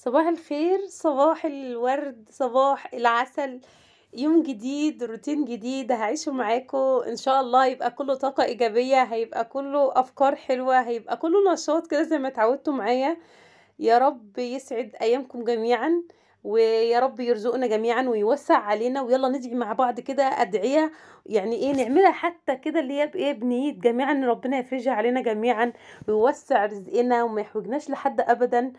صباح الخير، صباح الورد، صباح العسل. يوم جديد، روتين جديد هعيشه معاكم ان شاء الله. هيبقى كله طاقة ايجابية، هيبقى كله افكار حلوة، هيبقى كله نشاط كده زي ما اتعودتوا معايا. يا رب يسعد ايامكم جميعا، ويا رب يرزقنا جميعا ويوسع علينا. ويلا ندعي مع بعض كده ادعية، يعني ايه نعملها حتى كده اللي هي بايه بنية جميعا ان ربنا يفرجها علينا جميعا ويوسع رزقنا وما يحوجناش لحد ابدا،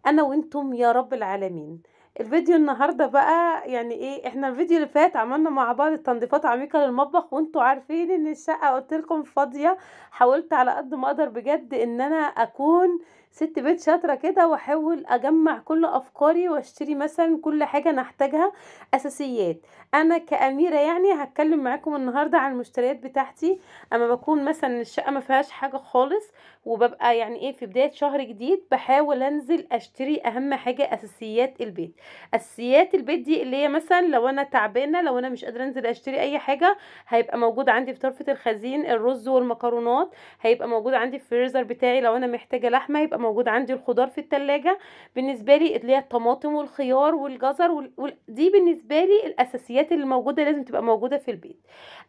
انا وانتم يا رب العالمين. الفيديو النهارده بقى يعني ايه، احنا الفيديو اللي فات عملنا مع بعض تنظيفات عميقة للمطبخ، وانتوا عارفين ان الشقة قلت لكم فاضية. حاولت على قد ما اقدر بجد ان انا اكون ست بيت شاطرة كده، واحاول اجمع كل افكاري واشتري مثلا كل حاجة نحتاجها اساسيات. انا كأميرة يعني هتكلم معاكم النهاردة عن المشتريات بتاعتي. اما بكون مثلا الشقة ما فيهاش حاجة خالص، وببقى يعني ايه في بداية شهر جديد، بحاول انزل اشتري اهم حاجة اساسيات البيت. اساسيات البيت دي اللي هي مثلا لو انا تعبانة، لو انا مش قادرة انزل اشتري اي حاجة، هيبقى موجود عندي في طرفة الخزين الرز والمكرونات. هيبقى موجود عندي في الفريزر بتاعي لو انا محتاجة لحمة، يبقى موجود عندي الخضار في التلاجة. بالنسبة لي اللي هي الطماطم والخيار والجزر دي بالنسبة لي الاساسيات اللي موجودة، لازم تبقى موجودة في البيت.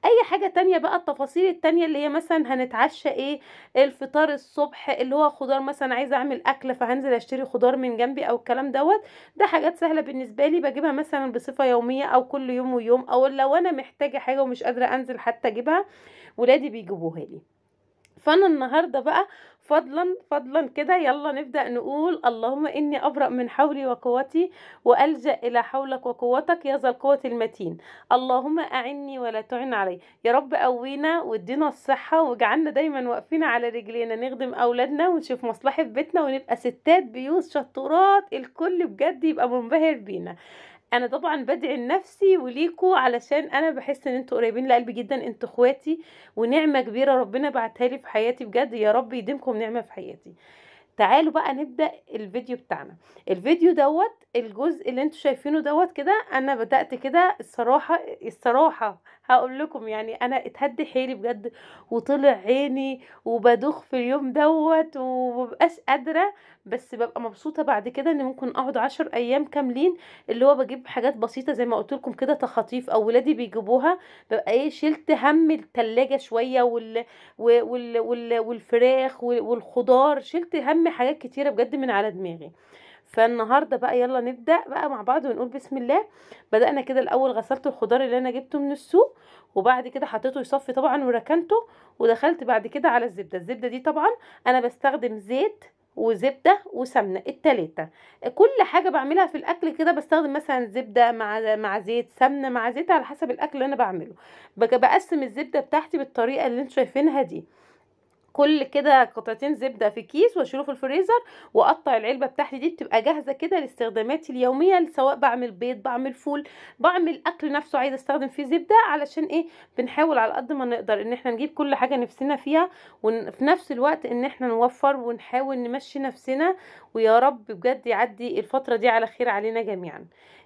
اي حاجة تانية بقى، التفاصيل التانية اللي هي مثلا هنتعشى ايه، الفطار الصبح اللي هو خضار، مثلا عايزه اعمل اكله فهنزل اشتري خضار من جنبي او الكلام دوت. ده حاجات سهله بالنسبه لي، بجيبها مثلا بصفه يوميه او كل يوم ويوم، او لو انا محتاجه حاجه ومش قادره انزل حتى اجيبها، ولادي بيجيبوها لي. فانا النهارده بقى فضلا كده يلا نبدأ نقول: اللهم اني ابرأ من حولي وقوتي، والجأ الى حولك وقوتك يا ذا القوة المتين. اللهم اعني ولا تعن علي. يا رب قوينا وادينا الصحة، واجعلنا دايما واقفين على رجلينا، نخدم اولادنا ونشوف مصلحة بيتنا، ونبقى ستات بيوت شطورات، الكل بجد يبقى منبهر بينا. انا طبعا بدعي لنفسي وليكوا علشان انا بحس ان انتوا قريبين لقلبي جدا، انتوا اخواتي ونعمة كبيرة ربنا بعتها لي في حياتي، بجد يا رب يديمكم نعمة في حياتي. تعالوا بقى نبدأ الفيديو بتاعنا. الفيديو دوت الجزء اللي انتوا شايفينه دوت كده، انا بدأت كده الصراحة هقول لكم يعني انا اتهد حيلي بجد، وطلع عيني وبدوخ في اليوم دوت ومبقاش قادرة. بس ببقى مبسوطة بعد كده ان ممكن اقعد 10 ايام كاملين، اللي هو بجيب حاجات بسيطة زي ما قلت لكم كده، تخاطيف او ولادي بيجيبوها. ببقى ايه، شلت هم التلاجة شوية والفراخ والخضار، شلت هم حاجات كتيرة بجد من على دماغي. فالنهارده بقى يلا نبدأ بقى مع بعض ونقول بسم الله. بدأنا كده الأول، غسلت الخضار اللي أنا جبته من السوق، وبعد كده حطيته يصفي طبعا وركنته، ودخلت بعد كده على الزبدة دي طبعا أنا بستخدم زيت وزبدة وسمنة التلاتة. كل حاجة بعملها في الأكل كده بستخدم مثلا زبدة مع زيت، سمنة مع زيت، على حسب الأكل اللي أنا بعمله. بقسم الزبدة بتاعتي بالطريقة اللي انتوا شايفينها دي، كل كده قطعتين زبدة في كيس واشيله في الفريزر، واقطع العلبة بتاعتي دي بتبقى جاهزة كده لاستخداماتي اليومية، سواء بعمل بيض، بعمل فول، بعمل اكل نفسه عايزة استخدم فيه زبدة. علشان ايه؟ بنحاول على قد ما نقدر ان احنا نجيب كل حاجة نفسنا فيها، وفي نفس الوقت ان احنا نوفر ونحاول نمشي نفسنا، ويا رب بجد يعدي الفترة دي على خير علينا جميعا.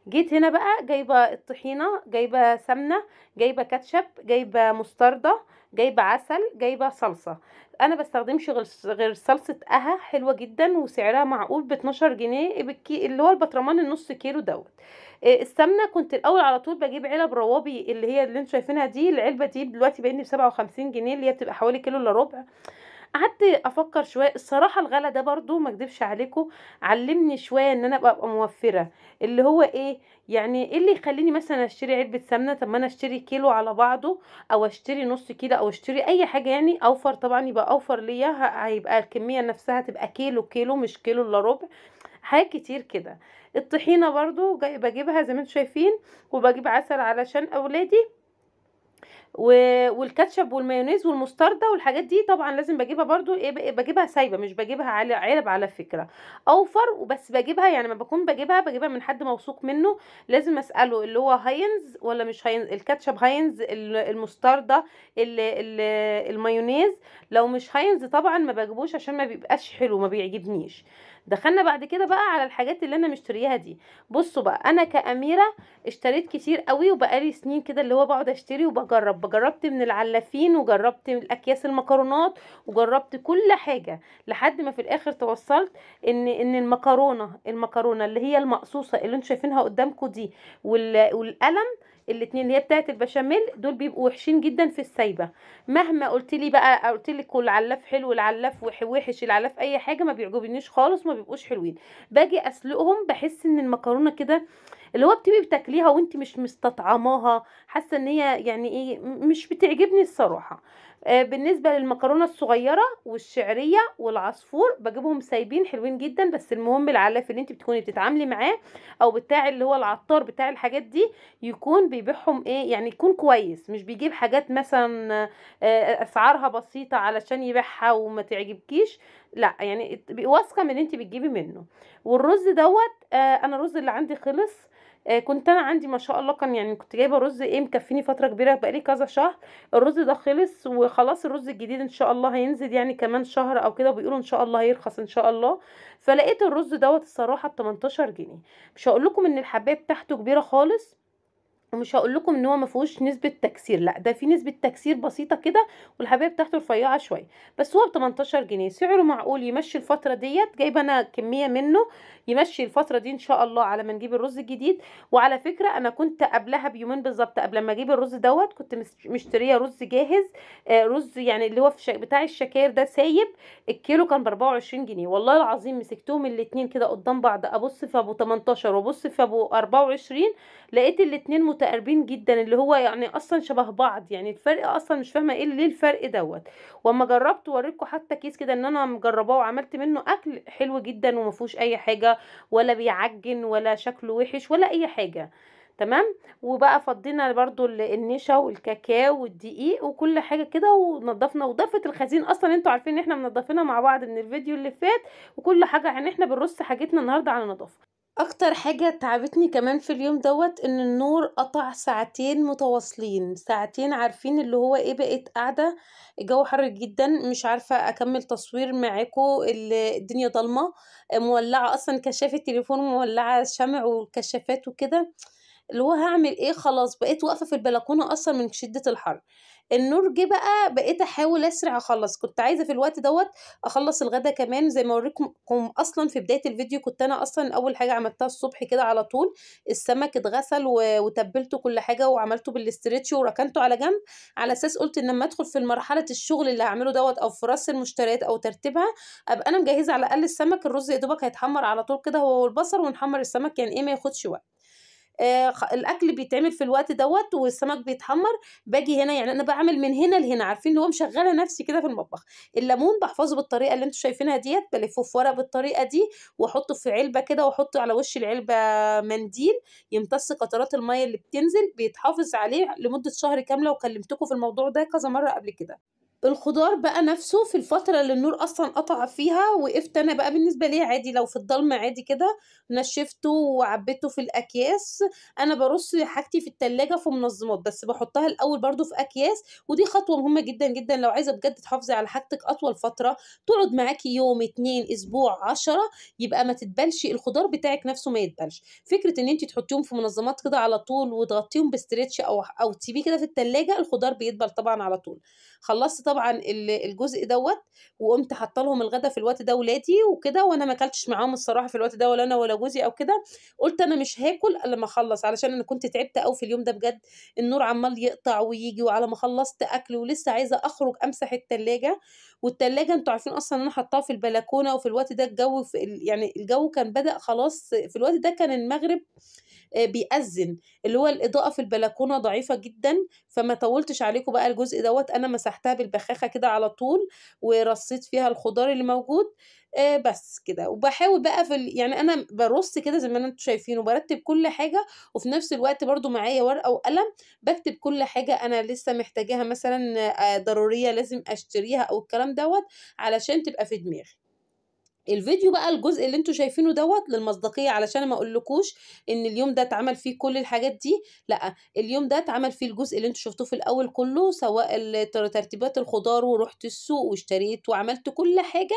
جيت هنا بقى جايبة الطحينة، جايبة سمنة، جايبة كاتشب، جايبة مستردة، جايبة عسل، جايبة صلصة. انا بستخدمش غير صلصه اها، حلوه جدا وسعرها معقول ب 12 جنيه اللي هو البطرمان النص كيلو دوت. السمنه كنت الاول على طول بجيب علب روابي اللي هي اللي انتوا شايفينها دي، العلبه دي دلوقتي بقت ب 57 جنيه، اللي هي بتبقى حوالي كيلو الا ربع. قعدت افكر شويه، الصراحه الغلا ده برضو ما اكدبش عليكم علمني شويه ان انا ابقى موفره. اللي هو ايه يعني، ايه اللي يخليني مثلا اشتري علبه سمنه، طب ما انا اشتري كيلو على بعضه، او اشتري نص كيلو، او اشتري اي حاجه يعني اوفر، طبعا يبقى اوفر ليا، هيبقى الكميه نفسها تبقى كيلو مش كيلو الا ربع. حاجات كتير كده. الطحينه برضو بجيبها زي ما انتم شايفين، وبجيب عسل علشان اولادي، والكاتشب والمايونيز والمستردة والحاجات دي طبعا لازم بجيبها برضو ايه، بجيبها سايبه، مش بجيبها على علب على فكره، اوفر. وبس بجيبها يعني ما بكون بجيبها من حد موثوق منه، لازم اساله اللي هو هاينز ولا مش هاينز، الكاتشب هاينز، المستردة، المايونيز. لو مش هاينز طبعا ما بجيبوش عشان ما بيبقاش حلو، ما بيعجبنيش. دخلنا بعد كده بقى على الحاجات اللي انا مشترياها دي. بصوا بقى، انا كأميرة اشتريت كتير قوي، وبقالي سنين كده اللي هو بقعد اشتري جربت من العلافين، وجربت من الاكياس المكرونات، وجربت كل حاجة، لحد ما في الاخر توصلت ان المكرونة اللي هي المقصوصة اللي انتوا شايفينها قدامكم دي، والقلم، الاتنين اللي هي بتاعت البشاميل دول، بيبقوا وحشين جدا في السايبه. مهما قلت لي كل علاف حلو، العلاف وحش، العلاف اي حاجه، ما بيعجبنيش خالص، ما بيبقوش حلوين. باجي اسلقهم بحس ان المكرونه كده اللي هو بتبقي بتاكليها وانت مش مستطعماها، حاسه ان هي يعني ايه، مش بتعجبني الصراحه. بالنسبه للمكرونه الصغيره والشعريه والعصفور، بجيبهم سايبين حلوين جدا، بس المهم العلاف اللي انت بتكوني بتتعاملي معاه، او بتاع اللي هو العطار بتاع الحاجات دي، يكون بيبيعهم ايه يعني، يكون كويس، مش بيجيب حاجات مثلا اسعارها بسيطة علشان يبيعها وما تعجبكيش. لا يعني تبقي واثقة من اللي انت بتجيبي منه. والرز دوت، انا الرز اللي عندي خلص. كنت انا عندي ما شاء الله، كان يعني كنت جايبه رز ايه مكفيني فتره كبيره، بقالي كذا شهر. الرز ده خلص وخلاص، الرز الجديد ان شاء الله هينزل يعني كمان شهر او كده، بيقولوا ان شاء الله هيرخص ان شاء الله. فلقيت الرز دوت الصراحه ب 18 جنيه. مش هقول لكم ان الحبايه بتاعته كبيره خالص، ومش هقول لكم ان هو ما فيهوش نسبه تكسير، لا ده في نسبه تكسير بسيطه كده، والحبايه بتاعته رفيعه شويه. بس هو ب 18 جنيه، سعره معقول، يمشي الفتره ديت. جايبه انا كميه منه يمشي الفتره دي ان شاء الله، على ما نجيب الرز الجديد. وعلى فكره انا كنت قبلها بيومين بالظبط، قبل ما اجيب الرز دوت، كنت مشتريه رز جاهز. رز يعني اللي هو بتاع الشكاير ده سايب. الكيلو كان ب 24 جنيه، والله العظيم مسكتهم الاتنين كده قدام بعض، ابص في ابو 18 وابص في ابو 24، لقيت الاتنين متقاربين جدا، اللي هو يعني اصلا شبه بعض، يعني الفرق اصلا مش فاهمه ايه ليه الفرق دوت. واما جربت اوريكم حتى كيس كده ان انا مجرباه وعملت منه اكل حلو جدا، وما فيهوش اي حاجه، ولا بيعجن ولا شكله وحش ولا اي حاجه. تمام. وبقى فضينا برضو النشا والكاكاو والدقيق وكل حاجه كده، ونضفنا وضفه الخزين، اصلا انتوا عارفين ان احنا منضفينها مع بعض من الفيديو اللي فات، وكل حاجه يعني احنا بنرص حاجتنا النهارده على نظافه. اكتر حاجة تعبتني كمان في اليوم دوت ان النور قطع ساعتين متواصلين، ساعتين، عارفين اللي هو ايه، بقيت قاعدة، الجو حر جدا، مش عارفة اكمل تصوير معاكم، الدنيا ضلمة، مولعة اصلا كشاف التليفون، مولعة شمع والكشافات وكده، اللي هو هاعمل إيه، خلاص بقيت واقفة في البلكونة أصلًا من شدة الحر. النور جه بقى، بقيت أحاول أسرع أخلّص، كنت عايزة في الوقت دوّة أخلّص الغدا كمان، زي ما أوريكم أصلًا في بداية الفيديو، كنت أنا أصلًا أول حاجة عملتها الصبح كده على طول، السمك اتغسل وتبّلته كل حاجة وعملته بالإسترتش وركنته على جنب، على أساس قُلت إن أمّا أدخل في مرحلة الشغل اللي هاعمله دوّة، أو في رص المشتريات أو ترتيبها، أبقى أنا مجهّزة على الأقل السمك، الرز يا دوبك هيتحمّر على طول كده هو والبصل، ونحمّر السمك يعني إيه ما ياخدش وقت. الأكل بيتعمل في الوقت دوّة والسمك بيتحمّر، باجي هنا يعني أنا باعمل من هنا لهنا، عارفين اللي هو مشغّلة نَفْسي كده في المطبخ. الليمون باحفظه بالطريقة اللي أنتم شايفينها ديّة، بالفّه في ورق بالطريقة دي، واحطه في علبة كده، واحط على وش العلبة منديل يمتص قطرات المَيّة اللي بتنزل، بيتحافظ عليه لمدة شهر كاملة، وكلمتكم في الموضوع ده كذا مرّة قبل كده. الخضار بقى نفسه في الفترة اللي النور أصلًا قطع فيها، وقفت أنا بقى بالنسبة ليّا عادي لو في الضلمة عادي كده، نشّفته وعبّيته في الأكياس. أنا بارُص حاجتي في التلاجة في منظمات، بس باحطها الأول برضه في أكياس، ودي خطوة مهمة جدًا، جدًا لو عايزة بجد تحافظي على حاجتِك أطول فترة، تقعد معاكِ يوم، 2، أسبوع، 10، يبقى ما تتبلش الخضار بتاعِك نفسه ما يتبلش. فكرة إن أنتِ تحطيهم في منظمات كده على طول وتغطيهم بستريتش أو تسيبيه كده في التلاجة، الخضار بيدبل طبعًا على طول. خلّصت طبعًا الجزء دوّة، وقُمت حاطة لهم الغدا في الوقت ده ولادي وكده، وأنا ما كلتش معاهم الصراحة في الوقت ده، ولا أنا ولا جوزي أو كده، قُلت أنا مش هاكل إلّا أمّا أخلّص، علشان أنا كنت تعبت أوي في اليوم ده بجد، النور عمّال يقطع وييجي، وعلى ما خلّصت أكل ولسه عايزة أخرج أمسح التلاجة، والتلاجة أنتم عارفين أصلًا إن أنا حاطاها في البلكونة، وفي الوقت ده الجو في يعني الجو كان بدأ خلاص، في الوقت ده كان المغرب بيأذّن، اللي هو الإضاءة في البلكونة ضعيفة جدًا، فما طوّلتش عليكم بقى الجزء دوّة، أنا مسحتها بالبخاخة كده على طول، ورصيت فيها الخضار اللي موجود، بس كده. وباحاول بقى يعني أنا بارُص كده زي ما أنتم شايفين، وبارتّب كل حاجة، وفي نفس الوقت برضه معايا ورقة وقلم، باكتب كل حاجة أنا لسه محتاجاها مثلًا ضرورية لازم أشتريها أو الكلام دوّة، علشان تبقى في دماغي. الفيديو بقى الجزء اللي أنتم شايفينه دوّة للمصداقية علشان ما أقولكوش إن اليوم ده اتعمل فيه كل الحاجات دي، لأ، اليوم ده اتعمل فيه الجزء اللي أنتم شفتوه في الأول كله، سواء ترتيبات الخضار ورُحت السوق واشتريت وعملت كل حاجة.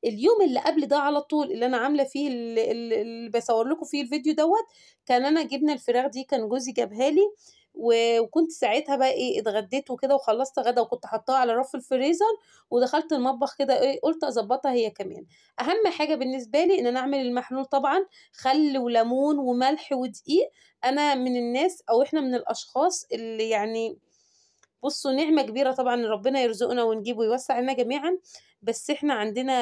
اليوم اللي قبل ده على طول اللي أنا عاملة فيه اللي باصور لكم فيه الفيديو دوّة، كان أنا جبنة الفراخ دي كان جوزي جابها لي، وكنت ساعتها بقى إيه اتغديت وكده وخلّصت غدا وكنت حاطاها على رف الفريزر، ودخلت المطبخ كده إيه قُلت أضبّطها هي كمان. أهم حاجة بالنسبة لي إن أنا أعمل المحلول طبعًا خل وليمون وملح ودقيق. أنا من الناس أو إحنا من الأشخاص اللي يعني بُصّوا نعمة كبيرة طبعًا إن ربنا يرزقنا ونجيب ويوسّع علينا جميعًا، بس إحنا عندنا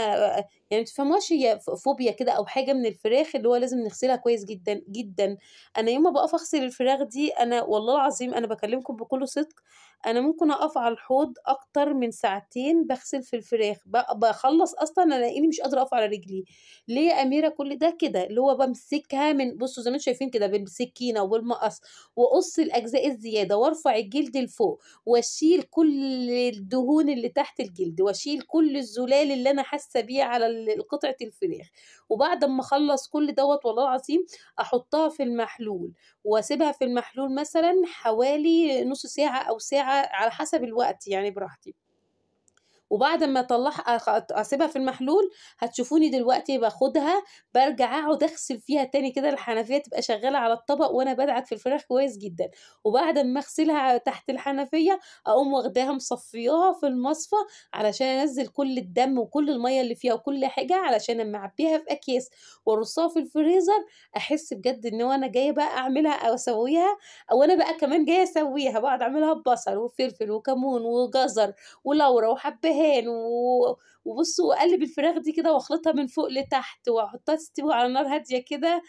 يعني ما تفهموهاش هي فوبيا كده أو حاجة من الفراخ اللي هو لازم نغسلها كويس جدًا، جدًا. أنا يوم ما باقف أغسل الفراخ دي أنا والله العظيم أنا باكلمكم بكل صدق، أنا ممكن أقف على الحوض أكتر من ساعتين باغسل في الفراخ، باخلّص أصلًا ألاقيني مش قادرة أقف على رجلي. ليه يا أميرة كل ده؟ كده، اللي هو بامسكها من بُصّوا زي ما أنتم شايفين كده بالسكينة وبالمقص، وأقص الأجزاء الزيادة وارفع الجلد لفوق. واشيل كل الدهون اللي تحت الجلد، واشيل كل الزلال اللي أنا حاسة بيه على قطعة الفراخ، وبعد أمّا أخلّص كل دوّة والله العظيم أحطها في المحلول، واسيبها في المحلول مثلًا حوالي نُص ساعة أو ساعة على حسب الوقت يعني براحتي. وبعد أمّا أطلّعها أسيبها في المحلول، هتشوفوني دلوقتي باخدها بارجع أقعد أغسل فيها تاني كده الحنفية تبقى شغّالة على الطبق وأنا بادعك في الفراخ كويس جدًا، وبعد أمّا أغسلها تحت الحنفية أقوم واخداها مصفّياها في المصفى علشان أنزّل كل الدم وكل المَيّة اللي فيها وكل حاجة، علشان أمّا أعبّيها في أكياس وأرصّها في الفريزر أحس بجد إن هو أنا جاية بقى أعملها أو أسوّيها أو أنا بقى كمان جاية أسوّيها، باقعد أعملها ببصل وفلفل وكمون وجزر ولورا وحبهان وبُصّوا وأقلّب الفراخ دي كده وأخلطها من فوق لتحت وأحطها تستوي على نار هادية كده،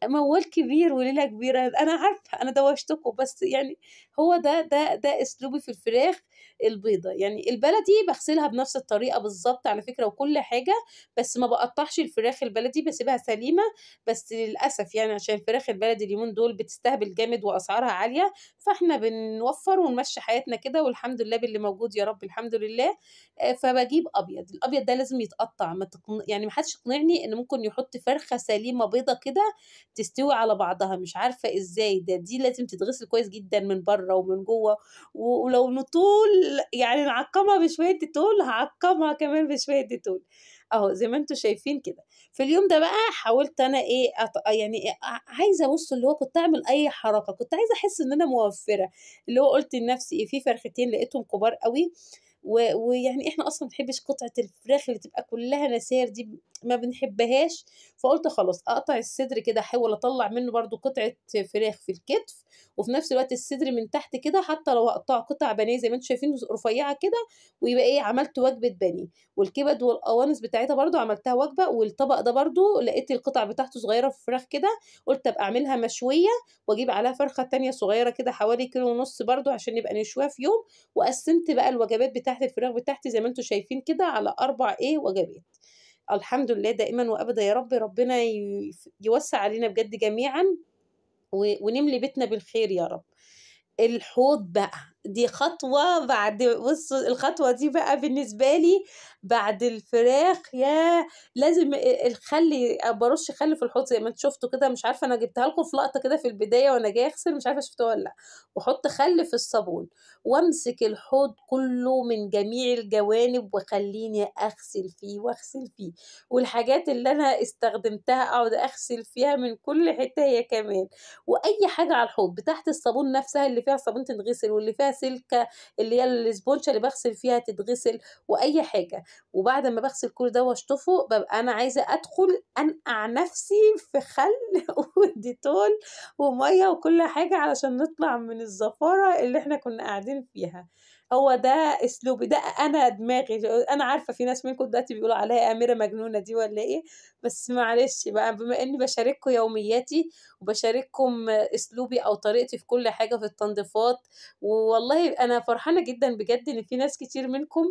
موال كبير وليلة كبيرة، أنا عارفة أنا دوّشتكم، بس يعني هو ده أسلوبي في الفراخ البيضا، يعني البلدي باغسلها بنفس الطريقة بالضبط على فكرة وكل حاجة، بس ما باقطّعش الفراخ البلدي باسيبها سليمة، بس للأسف يعني عشان الفراخ البلدي اليومين دول بتستهبل جامد وأسعارها عالية، فإحنا بنوفّر ونمشّي حياتنا كده والحمد لله باللي موجود يا رب الحمد لله. فباجيب أبيض، الأبيض ده لازم يتقطّع يعني ما حدش يقنعني إن ممكن يحط فرخة سليمة بيضا كده تستوي على بعضها، مش عارفة إزاي، دي لازم تتغسل كويس جدًا من برّه ومن جوّه، ولو نطول يعني نعقّمها بشوية ديتول، هاعقّمها كمان بشوية ديتول، أهو زي ما أنتم شايفين كده. في اليوم ده بقى حاولت أنا إيه يعني عايزة بُصّوا اللي هو كنت أعمل أي حركة، كنت عايزة أحس إن أنا موفّرة، اللي هو قُلت لنفسي إيه، في فرختين لقيتهم كبار أوي ويعني إحنا أصلًا ما بنحبش قطعة الفراخ اللي تبقى كلّها نسار دي ما بنحبهاش، فقُلت خلاص أقطع الصدر كده أحاول أطلّع منه برضه قطعة فراخ في الكتف، وفي نفس الوقت الصدر من تحت كده حتى لو هاقطّعه قطع بانيه زي ما أنتم شايفين رفيّعة كده، ويبقى إيه عملت وجبة بانيه، والكبد والقوانص بتاعتها برضه عملتها وجبة، والطبق ده برضه لقيت القطع بتاعته صغيّرة في الفراخ كده، قُلت أبقى أعملها مشوية، وأجيب عليها فرخة تانية صغيّرة كده حوالي كيلو ونُص برضه عشان نبقى نشويها في يوم، وقسّمت بقى الوجبات بتاعة الفراخ بتاعتي زي ما أنتم شايفين كده على 4 إيه وجبات. الحمد لله دائمًا وأبدًا يا رب ربنا يوسّع علينا بجد جميعًا ونملي بيتنا بالخير يا رب. الحوض بقى، دي خطوة بعد بُصّوا الخطوة دي بقى بالنسبة لي بعد الفراخ ياه! لازم الخل بارُش خل في الحوض زي ما أنتم شُفتوا كده، مش عارفة أنا جبتها لكم في لقطة كده في البداية وأنا جاية أغسل، مش عارفة شُفتوها والّا لأ، واحُط خل في الصابون، وامسك الحوض كلّه من جميع الجوانب وخلّيني أغسل فيه واغسل فيه، والحاجات اللي أنا استخدمتها أقعد أغسل فيها من كل حتة هي كمان. وأي حاجة على الحوض، بتاعة الصابون نفسها اللي فيها صابون تتغسل، واللي فيها سلكة اللي هي الإسبونشة اللي باغسل فيها تتغسل، وأي حاجة. وبعد أمّا باغسل كل ده واشطفه، بابقى أنا عايزة أدخل أنقع نفسي في خل وديتول ومَيّة وكل حاجة علشان نطلع من الزفارة اللي إحنا كنا قاعدين فيها. هو ده أسلوبي، ده أنا دماغي، أنا عارفة في ناس منكم دلوقتي بيقولوا عليّا أميرة مجنونة دي والّا إيه، بس معلش بقى بما إني باشارككم يومياتي وباشارككم أسلوبي أو طريقتي في كل حاجة في التنضيفات، والله أنا فرحانة جدًا بجد إن في ناس كتير منكم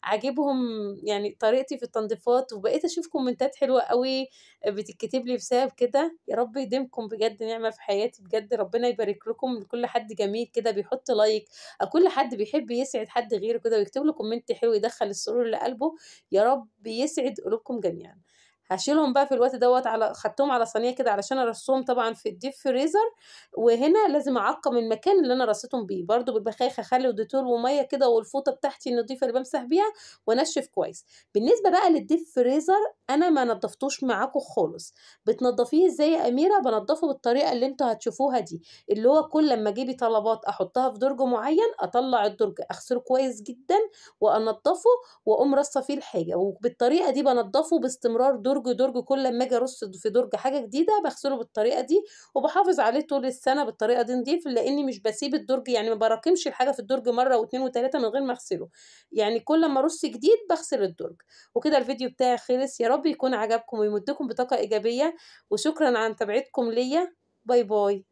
عاجبهم يعني طريقتي في التنضيفات، وبقيت أشوف كومنتات حلوة أوي بتتكتب لي بسبب كده، يا رب يديمكم بجد نعمة في حياتي، بجد ربنا يبارك لكم، لكل حد جميل كده بيحط لايك، أو كل حد بيحب يسعد حد غيره كده ويكتب له كومنت حلو يدخّل السرور لقلبه، يا رب يسعد قلوبكم جميعًا. هاشيلهم بقى في الوقت دوّة خدتهم على صينية كده علشان أرصهم طبعًا في الdeep freezer، وهنا لازم أعقّم المكان اللي أنا رصيتهم بيه، برضه ببخاخة خل وديتول ومَيّة كده والفوطة بتاعتي النضيفة اللي بامسح بيها وأنشّف كويس. بالنسبة بقى للdeep freezer أنا ما نضّفتوش معاكم خالص. بتنضّفيه إزاي يا أميرة؟ بانضّفه بالطريقة اللي أنتم هتشوفوها دي، اللي هو كل أمّا أجيب طلبات أحطها في درج معيّن، أطلّع الدرج أغسله كويس جدًا وأنضّفه وأقوم راصة فيه الحاجة، وبالطريقة دي بانضّفه باستمرار درج، درج، كل أمّا آجي أرُص في درج حاجة جديدة باغسله بالطريقة دي، وباحافظ عليه طول السنة بالطريقة دي نضيف، لإني مش باسيب الدرج يعني ما باراكمش الحاجة في الدرج مرّة و2 و3 من غير ما أغسله، يعني كل أمّا أرُص جديد باغسل الدرج. وكده الفيديو بتاعي خلص، يا رب يكون عجبكم ويمدّكم بطاقة إيجابية، وشكرًا على متابعتكم ليّا، باي باي.